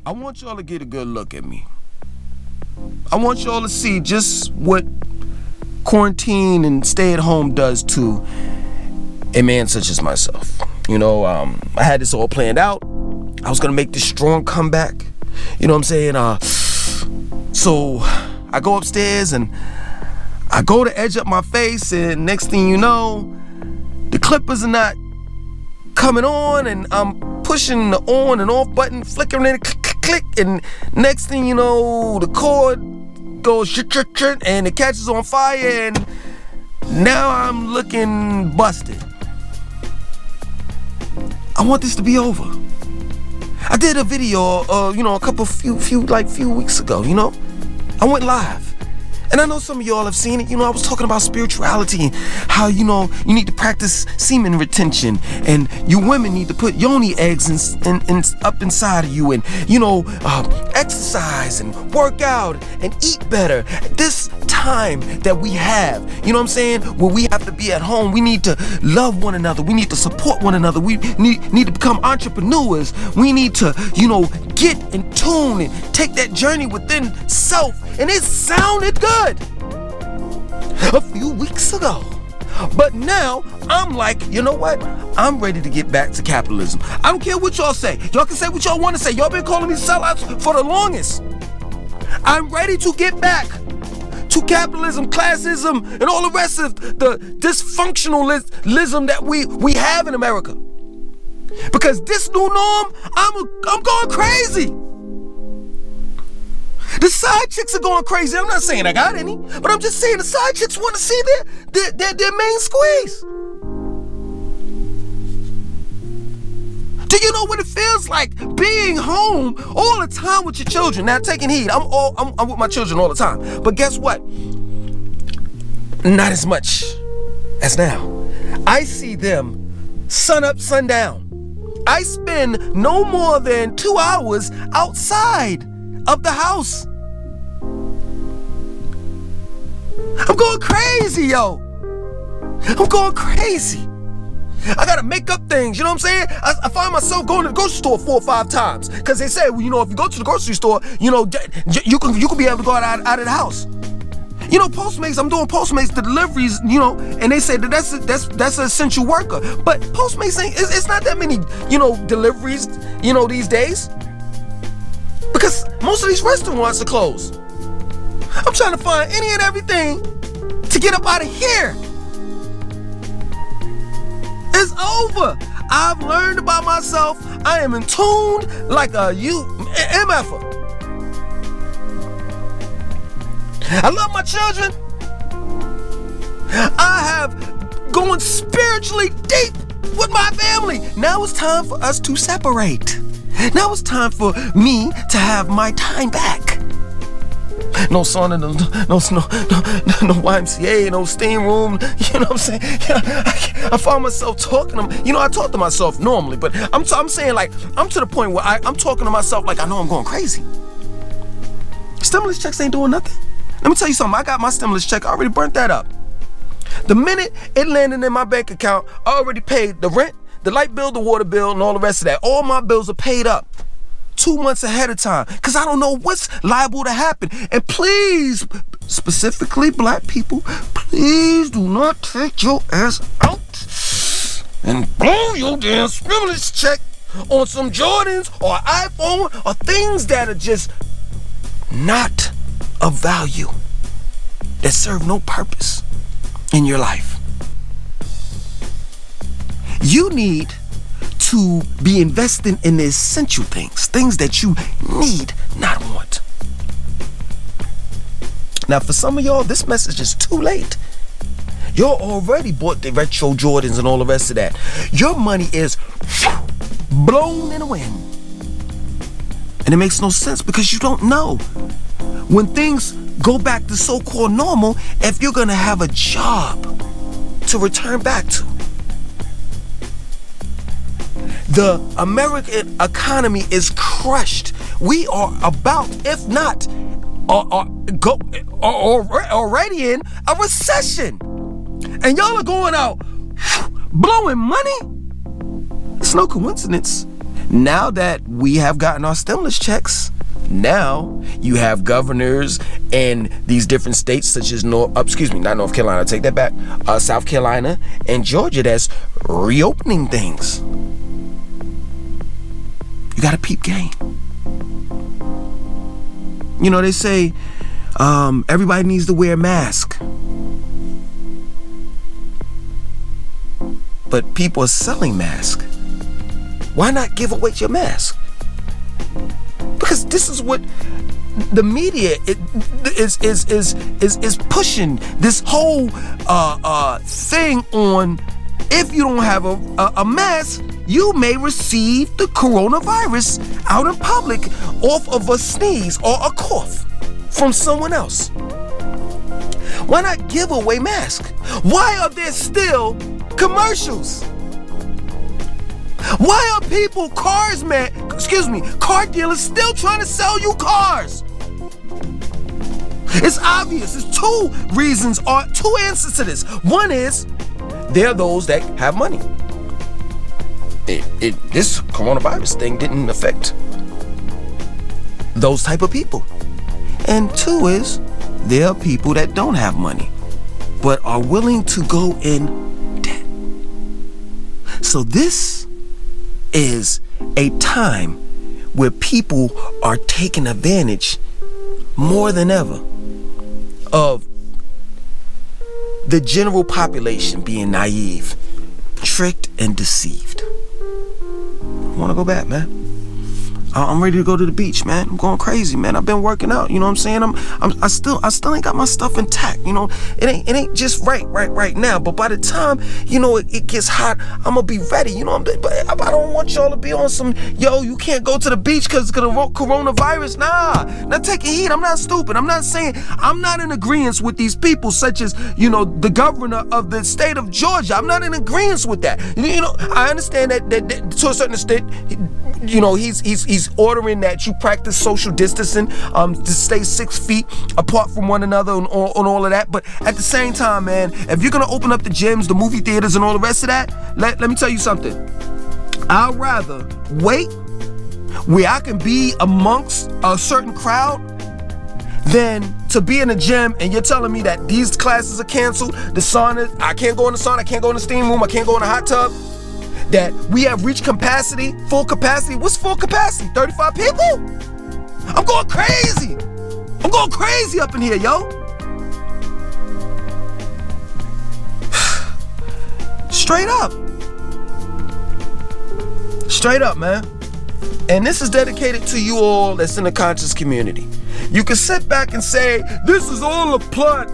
I want y'all to get a good look at me. I want y'all to see just what quarantine and stay at home does to a man such as myself. I had this all planned out. I was gonna make this strong comeback. You know what I'm saying? So I go upstairs and I go to edge up my face, and next thing you know, the clippers are not coming on, and I'm pushing the on and off button, flickering it, click, and next thing you know, the cord goes and it catches on fire, and now I'm looking busted. I want this to be over. I did a video, few weeks ago. I went live. And I know some of y'all have seen it. I was talking about spirituality, how, you need to practice semen retention, and you women need to put yoni eggs up inside of you, and, exercise and work out and eat better. This time that we have, where we have to be at home, we need to love one another. We need to support one another. We need to become entrepreneurs. We need to, get in tune and take that journey within self. And it sounded good a few weeks ago. But now I'm like, you know what? I'm ready to get back to capitalism. I don't care what y'all say. Y'all can say what y'all want to say. Y'all been calling me sellouts for the longest. I'm ready to get back to capitalism, classism, and all the rest of the dysfunctionalism that we have in America. Because this new norm, I'm going crazy. The side chicks are going crazy. I'm not saying I got any, but I'm just saying the side chicks want to see their main squeeze. Do you know what it feels like being home all the time with your children? Now, taking heed, I'm with my children all the time. But guess what? Not as much as now. I see them sun up, sun down. I spend no more than 2 hours outside of the house. I'm going crazy, yo. I'm going crazy. I gotta make up things, you know what I'm saying? I find myself going to the grocery store 4 or 5 times. Because they say, well, if you go to the grocery store, you can be able to go out of the house. Postmates, I'm doing Postmates, the deliveries, and they say that's an essential worker. But Postmates it's not that many, deliveries, these days. Because most of these restaurants are closed. I'm trying to find any and everything to get up out of here. It's over. I've learned about myself. I am in tune like a MFer. I love my children. I have gone spiritually deep with my family. Now it's time for us to separate. Now it's time for me to have my time back. No sauna, no YMCA, no steam room. You know what I'm saying? I find myself talking to I talk to myself normally, but I'm saying, like, I'm to the point where I'm talking to myself like I know I'm going crazy. Stimulus checks ain't doing nothing. Let me tell you something. I got my stimulus check. I already burnt that up. The minute it landed in my bank account, I already paid the rent, the light bill, the water bill, and all the rest of that. All my bills are paid up 2 months ahead of time, because I don't know what's liable to happen. And please, specifically black people, please do not take your ass out and blow your damn stimulus check on some Jordans or iPhone or things that are just not of value, that serve no purpose in your life. You need to be investing in the essential things that you need, not want. Now, for some of y'all, this message is too late. Y'all already bought the retro Jordans and all the rest of that. Your money is blown in the wind. And it makes no sense because you don't know when things go back to so-called normal if you're gonna have a job to return back to. The American economy is crushed. We are about, if not already in a recession. And y'all are going out blowing money. It's no coincidence Now that we have gotten our stimulus checks, now you have governors in these different states such as not North Carolina, take that back, South Carolina and Georgia that's reopening things. You gotta peep game. You know, they say everybody needs to wear a mask. But people are selling masks. Why not give away your mask? Because this is what the media is pushing, this whole thing on. If you don't have a mask, you may receive the coronavirus out in public off of a sneeze or a cough from someone else. Why not give away masks? Why are there still commercials? Why are car dealers still trying to sell you cars? It's obvious. There's two reasons or two answers to this. One is there are those that have money. This coronavirus thing didn't affect those type of people. And two is there are people that don't have money but are willing to go in debt. So this is a time where people are taking advantage more than ever of the general population being naive, tricked, and deceived. I want to go back, man. I'm ready to go to the beach, man. I'm going crazy, man. I've been working out, you know what I'm saying? I still ain't got my stuff intact, you know. It ain't just right now. But by the time, you know, it gets hot, I'm gonna be ready, you know. But I don't want y'all to be on some, you can't go to the beach because it's gonna coronavirus. Nah, not taking heat. I'm not stupid. I'm not saying, I'm not in agreement with these people, such as, you know, the governor of the state of Georgia. I'm not in agreement with that. You know, I understand that to a certain extent, you know, he's ordering that you practice social distancing, to stay 6 feet apart from one another on all of that. But at the same time, man, if you're gonna open up the gyms, the movie theaters, and all the rest of that, let me tell you something. I'd rather wait where I can be amongst a certain crowd than to be in a gym and you're telling me that these classes are canceled, the sauna, I can't go in the sauna, I can't go in the steam room, I can't go in the hot tub, that we have reached capacity, full capacity. What's full capacity? 35 people? I'm going crazy. I'm going crazy up in here, yo. Straight up. Straight up, man. And this is dedicated to you all that's in the conscious community. You can sit back and say, this is all a plot,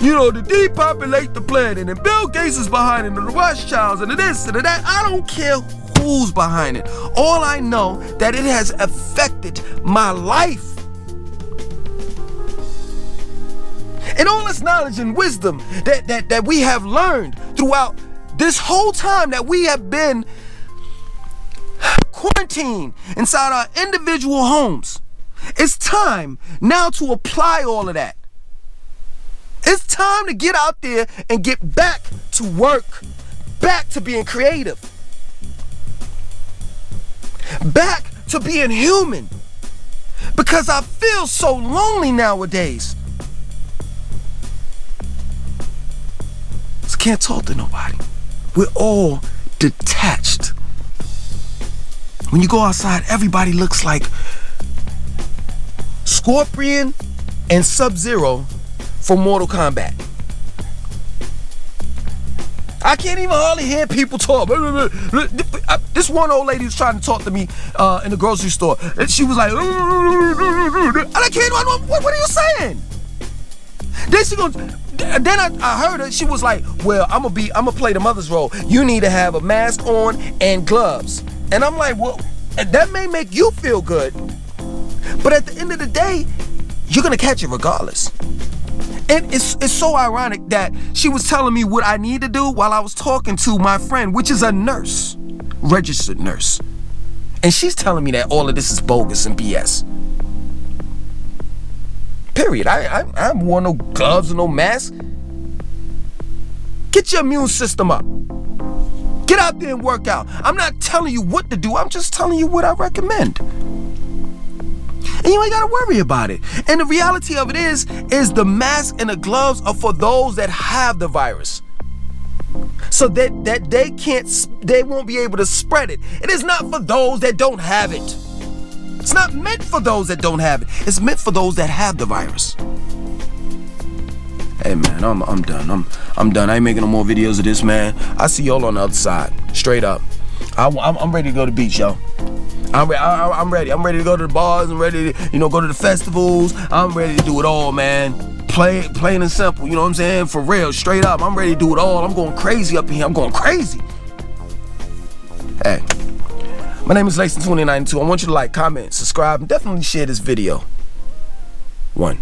you know, to depopulate the planet, and Bill Gates is behind it, and the w.h.o and the this and the that. I don't care who's behind it. All I know that it has affected my life. And all this knowledge and wisdom that we have learned throughout this whole time that we have been quarantined inside our individual homes. It's time now to apply all of that. It's time to get out there and get back to work, back to being creative, back to being human, because I feel so lonely nowadays. I can't talk to nobody. We're all detached. When you go outside, everybody looks like Scorpion and Sub-Zero from Mortal Kombat. I can't even hardly hear people talk. This one old lady was trying to talk to me in the grocery store. And she was like, and I can't, what are you saying? Then I heard her, she was like, well, I'm gonna play the mother's role. You need to have a mask on and gloves. And I'm like, well, that may make you feel good, but at the end of the day, you're gonna catch it regardless. And it's so ironic that she was telling me what I need to do while I was talking to my friend, which is a nurse, registered nurse. And she's telling me that all of this is bogus and BS. Period. I haven't worn no gloves or no mask. Get your immune system up. Get out there and work out. I'm not telling you what to do. I'm just telling you what I recommend. And you ain't got to worry about it. And the reality of it is the mask and the gloves are for those that have the virus. So that they won't be able to spread it. It is not for those that don't have it. It's not meant for those that don't have it. It's meant for those that have the virus. Hey man, I'm done. I'm done. I ain't making no more videos of this, man. I see y'all on the other side. Straight up. I'm ready to go to the beach, yo. I'm ready. I'm ready to go to the bars. I'm ready to, go to the festivals. I'm ready to do it all, man. Plain and simple. You know what I'm saying? For real, straight up. I'm ready to do it all. I'm going crazy up in here. I'm going crazy. Hey, my name is Lason2092. I want you to like, comment, subscribe, and definitely share this video. 1.